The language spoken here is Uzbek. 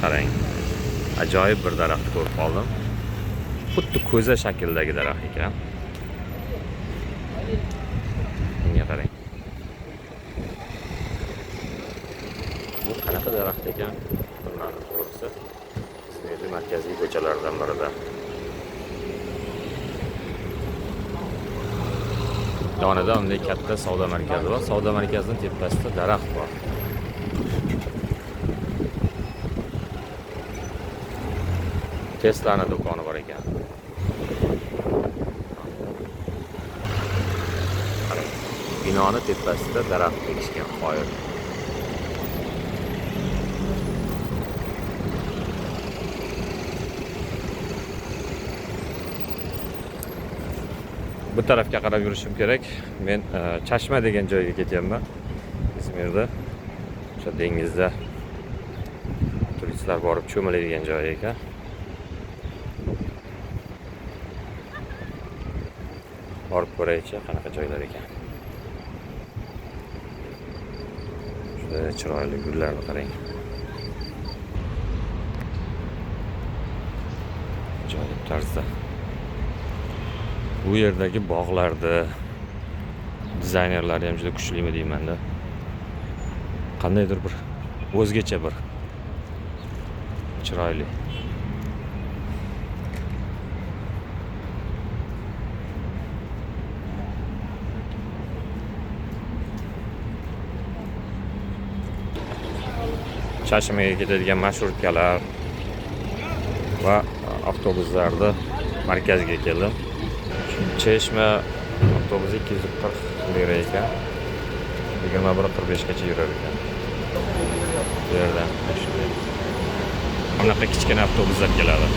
qarang. Ajoyib bir daraxt ko'rib qoldim. Xuddi ko'za shaklidagi daraxt ekan. Bunga qarang. Bu qanaqa daraxt ekan? Bilmadim to'g'risi. Izmirning markaziy ko'chalaridan birida. Yonida unday katta savdo markazi bor. Savdo markazining tepasida daraxt bor. Tesla'ning do'koni bor ekan. Qarang, binoni tepasida daraxt ekishgan qoyil. Bu tarafga qarab yurishim kerak. Men Chashma degan joyga ketyapman. İzmirda. O'sha dengizda turistlar borib cho'miladigan joy ekan. Borib ko'raychi, qanaqa joylar ekan. Juda chiroyli gullarni qarang. Ajoyib tarzda. Bu yerdagi bog'larda dizaynerlari ham juda kuchlimi deyman-da. Qandaydir bir o'zgacha bir chiroyli. Chashmaga ketadigan marshurutkalar va avtobuslarda markazga keldim. Chashma avtobusi 240 lira ekan. 21:45 gacha yurar ekan. Bu yerdan bunaqa kichkina avtobuslar keladi.